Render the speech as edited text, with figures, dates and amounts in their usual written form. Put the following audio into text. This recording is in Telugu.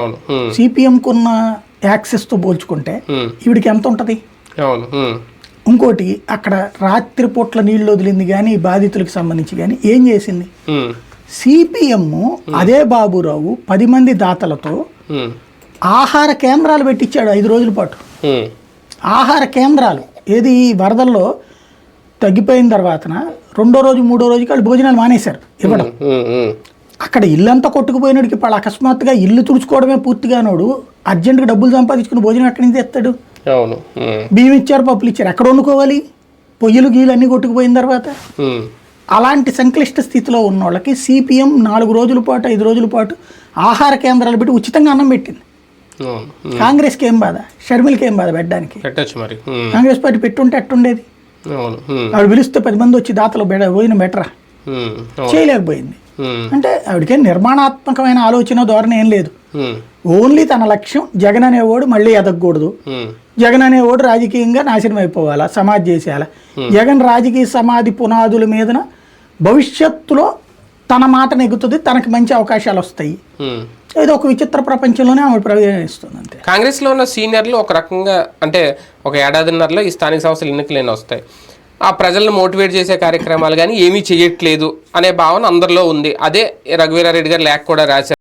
అవును. సిపిఎంకున్న యాక్సెస్తో పోల్చుకుంటే ఈవిడికి ఎంత ఉంటుంది? అవును. ఇంకోటి అక్కడ రాత్రిపూట్ల నీళ్లు వదిలింది కానీ బాధితులకు సంబంధించి కానీ ఏం చేసింది? సిపిఎం అదే బాబురావు 10 మంది దాతలతో ఆహార కేంద్రాలు పెట్టించాడు 5 రోజుల పాటు. ఆహార కేంద్రాలు ఏది వరదల్లో తగ్గిపోయిన తర్వాతన 2వ రోజు 3వ రోజుకి వాళ్ళు భోజనాలు మానేశారు ఇవ్వడం. అక్కడ ఇల్లంతా కొట్టుకుపోయినడికి వాళ్ళు అకస్మాత్తుగా ఇల్లు తుడుచుకోవడమే పూర్తిగానోడు అర్జెంటుగా డబ్బులు సంపాదించుకుని భోజనం ఎక్కడి నుంచి తెస్తాడు? బియ్యం ఇచ్చారు, పప్పులు ఇచ్చారు, ఎక్కడ వండుకోవాలి? పొయ్యిలు గీలు అన్నీ కొట్టుకుపోయిన తర్వాత. అలాంటి సంక్లిష్ట స్థితిలో ఉన్న వాళ్ళకి సిపిఎం 4 రోజుల పాటు 5 రోజుల పాటు ఆహార కేంద్రాలు పెట్టి ఉచితంగా అన్నం పెట్టింది. కాంగ్రెస్కి ఏం బాధ? షర్మిలకి ఏం బాధ పెట్టడానికి? కాంగ్రెస్ పార్టీ పెట్టుంటే ఎట్టుండేది? ఆవిడ పిలిస్తే 10 మంది వచ్చి దాతలు పోయిన బెటరా? చేయలేకపోయింది. అంటే ఆవిడకే నిర్మాణాత్మకమైన ఆలోచన ధోరణి ఏం లేదు. ఓన్లీ తన లక్ష్యం జగన్ అనేవాడు మళ్ళీ ఎదగకూడదు, జగన్ అనేవాడు రాజకీయంగా నాశనం అయిపోవాలా, సమాధి చేసేయాలా, జగన్ రాజకీయ సమాధి పునాదుల మీదన భవిష్యత్తులో తన మాట నెగ్గుతుంది, తనకి మంచి అవకాశాలు వస్తాయి. ఏదో ఒక విచిత్ర ప్రపంచంలోనే ఆవిడ ప్రవేశిస్తుంది అంతే. కాంగ్రెస్లో ఉన్న సీనియర్లు ఒక రకంగా అంటే ఒక ఏడాదిన్నరలో ఈ స్థానిక సంస్థలు ఎన్నికలు వస్తాయి, ఆ ప్రజలను మోటివేట్ చేసే కార్యక్రమాలు కానీ ఏమీ చేయట్లేదు అనే భావన అందరిలో ఉంది. అదే రఘువీరారెడ్డి గారు లేఖ కూడా రాశారు.